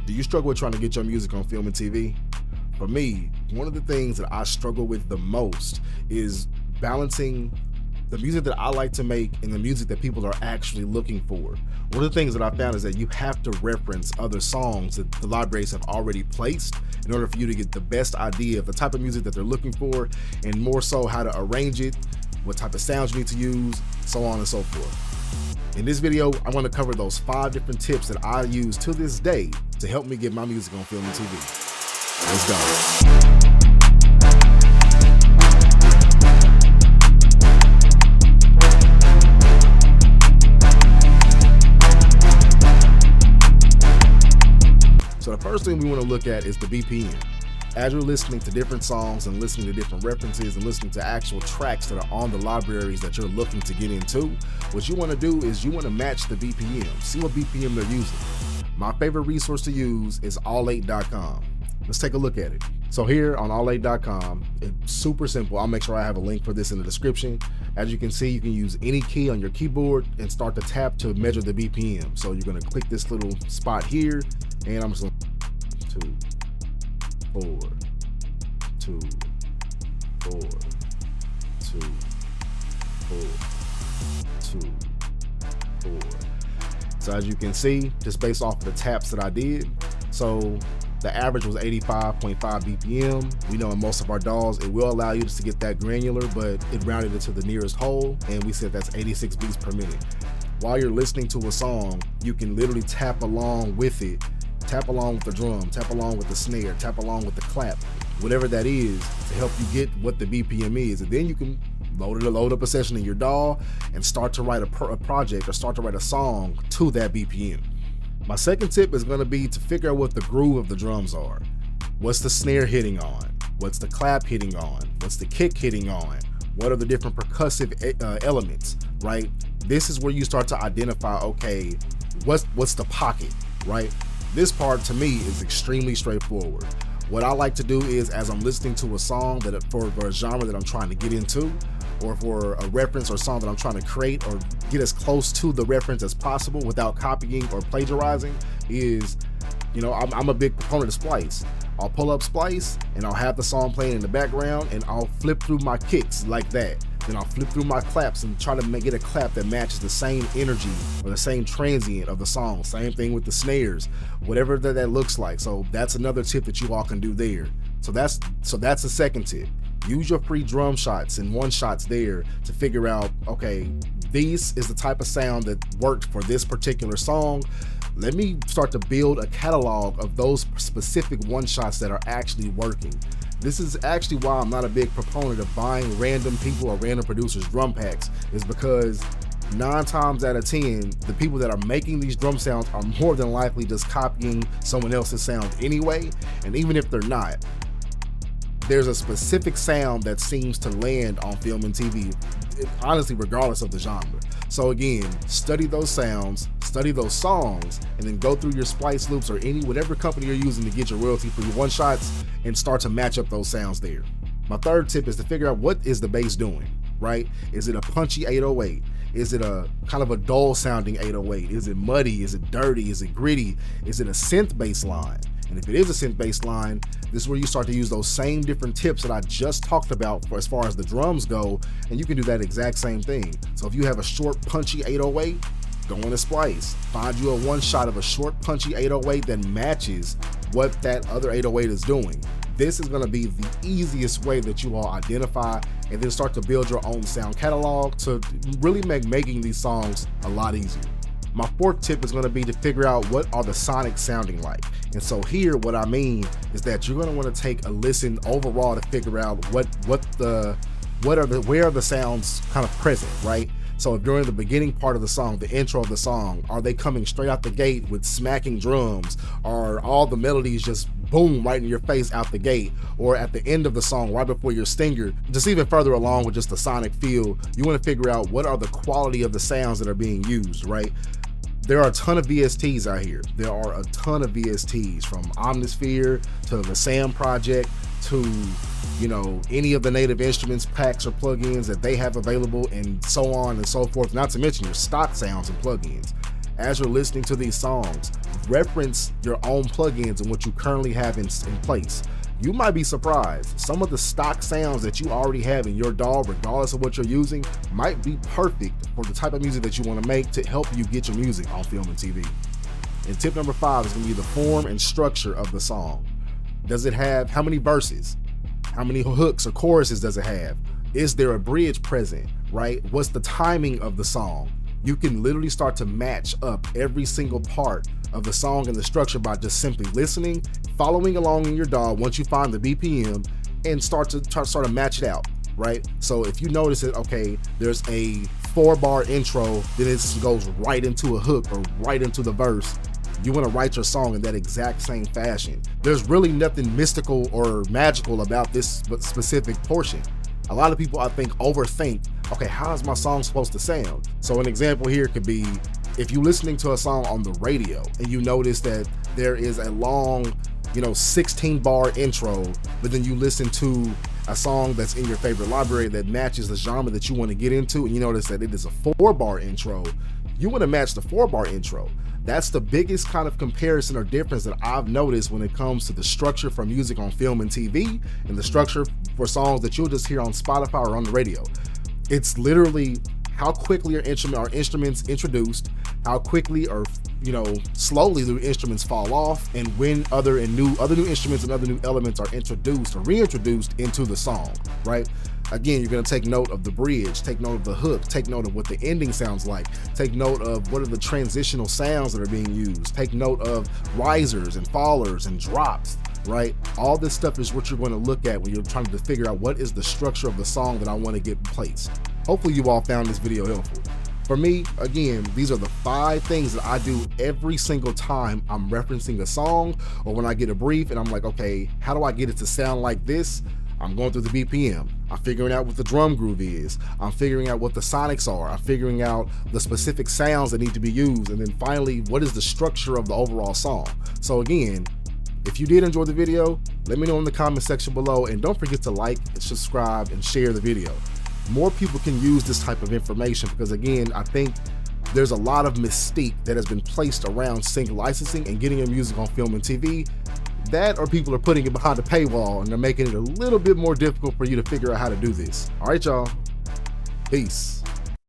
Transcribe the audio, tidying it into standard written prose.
Do you struggle with trying to get your music on film and TV? For me, one of the things that I struggle with the most is balancing the music that I like to make and the music that people are actually looking for. One of the things that I found is that you have to reference other songs that the libraries have already placed in order for you to get the best idea of the type of music that they're looking for, and more so how to arrange it, what type of sounds you need to use, so on and so forth. In this video, I'm going to cover those 5 different tips that I use to this day to help me get my music on film and TV. Let's go. So the first thing we want to look at is the BPM. As you're listening to different songs and listening to different references and listening to actual tracks that are on the libraries that you're looking to get into, what you want to do is you want to match the BPM. See what BPM they're using. My favorite resource to use is all8.com. Let's take a look at it. So here on all8.com, it's super simple. I'll make sure I have a link for this in the description. As you can see, you can use any key on your keyboard and start to tap to measure the BPM. So you're going to click this little spot here, and I'm just going to 2, 4, 2, 4, 2, 4, 2, 4. So as you can see, just based off of the taps that I did, so the average was 85.5 BPM. We know in most of our DAWs, it will allow you just to get that granular, but it rounded it to the nearest whole, and we said that's 86 beats per minute. While you're listening to a song, you can literally tap along with it. Tap along with the drum, tap along with the snare, tap along with the clap, whatever that is, to help you get what the BPM is. And then you can load up a session in your DAW and start to write a project or start to write a song to that BPM. My second tip is going to be to figure out what the groove of the drums are. What's the snare hitting on? What's the clap hitting on? What's the kick hitting on? What are the different percussive elements, right? This is where you start to identify, okay, what's the pocket, right? This part to me is extremely straightforward. What I like to do is, as I'm listening to a song that for a genre that I'm trying to get into, or for a reference or song that I'm trying to create or get as close to the reference as possible without copying or plagiarizing, is, I'm a big proponent of Splice. I'll pull up Splice and I'll have the song playing in the background and I'll flip through my kicks like that. Then I'll flip through my claps and try to get a clap that matches the same energy or the same transient of the song. Same thing with the snares, whatever that looks like. So that's another tip that you all can do there. So that's the second tip. Use your free drum shots and one shots there to figure out, okay, this is the type of sound that worked for this particular song. Let me start to build a catalog of those specific one shots that are actually working. This is actually why I'm not a big proponent of buying random people or random producers drum packs, is because 9 times out of 10, the people that are making these drum sounds are more than likely just copying someone else's sound anyway. And even if they're not, there's a specific sound that seems to land on film and TV, honestly, regardless of the genre. So again, study those sounds, study those songs, and then go through your Splice loops or whatever company you're using to get your royalty for your one shots and start to match up those sounds there. My third tip is to figure out, what is the bass doing, right? Is it a punchy 808? Is it a kind of a dull sounding 808? Is it muddy? Is it dirty? Is it gritty? Is it a synth bass line? And if it is a synth bass line, this is where you start to use those same different tips that I just talked about for as far as the drums go, and you can do that exact same thing. So if you have a short punchy 808, go into Splice. Find you a one shot of a short punchy 808 that matches what that other 808 is doing. This is going to be the easiest way that you all identify and then start to build your own sound catalog to really make making these songs a lot easier. My fourth tip is going to be to figure out what are the sonics sounding like. And so here, what I mean is that you're going to want to take a listen overall to figure out where are the sounds kind of present, right? So if during the beginning part of the song, the intro of the song, are they coming straight out the gate with smacking drums? Are all the melodies just boom right in your face out the gate? Or at the end of the song, right before your stinger, just even further along with just the sonic feel, you want to figure out what are the quality of the sounds that are being used, right? There are a ton of VSTs out here. There are a ton of VSTs, from Omnisphere to the Sam Project to, any of the Native Instruments packs or plugins that they have available, and so on and so forth, not to mention your stock sounds and plugins. as you're listening to these songs, reference your own plugins and what you currently have in place. You might be surprised. Some of the stock sounds that you already have in your DAW, regardless of what you're using, might be perfect for the type of music that you want to make to help you get your music on film and TV. And tip number 5 is going to be the form and structure of the song. Does it have how many verses? How many hooks or choruses does it have? Is there a bridge present, right? What's the timing of the song? You can literally start to match up every single part of the song and the structure by just simply listening, following along in your DAW once you find the BPM, and start to match it out, right? So if you notice that, okay, there's a 4-bar intro, then it goes right into a hook or right into the verse, you want to write your song in that exact same fashion. There's really nothing mystical or magical about this specific portion. A lot of people, I think, overthink, okay, how is my song supposed to sound? So an example here could be, if you're listening to a song on the radio and you notice that there is a long, 16-bar intro, but then you listen to a song that's in your favorite library that matches the genre that you want to get into, and you notice that it is a 4-bar intro, you want to match the 4-bar intro. That's the biggest kind of comparison or difference that I've noticed when it comes to the structure for music on film and TV and the structure for songs that you'll just hear on Spotify or on the radio. It's literally how quickly are instruments introduced, how quickly or slowly the instruments fall off, and when other new instruments and other new elements are introduced or reintroduced into the song, right? Again, you're going to take note of the bridge, take note of the hook, take note of what the ending sounds like, take note of what are the transitional sounds that are being used, take note of risers and fallers and drops, right? All this stuff is what you're going to look at when you're trying to figure out what is the structure of the song that I want to get in place. Hopefully you all found this video helpful. For me, again, these are the 5 things that I do every single time I'm referencing a song, or when I get a brief and I'm like, okay, how do I get it to sound like this? I'm going through the BPM. I'm figuring out what the drum groove is. I'm figuring out what the sonics are. I'm figuring out the specific sounds that need to be used. And then finally, what is the structure of the overall song? So again, if you did enjoy the video, let me know in the comment section below, and don't forget to like and subscribe and share the video. More people can use this type of information because, again, I think there's a lot of mystique that has been placed around sync licensing and getting your music on film and TV. That, or people are putting it behind a paywall and they're making it a little bit more difficult for you to figure out how to do this. All right, y'all. Peace.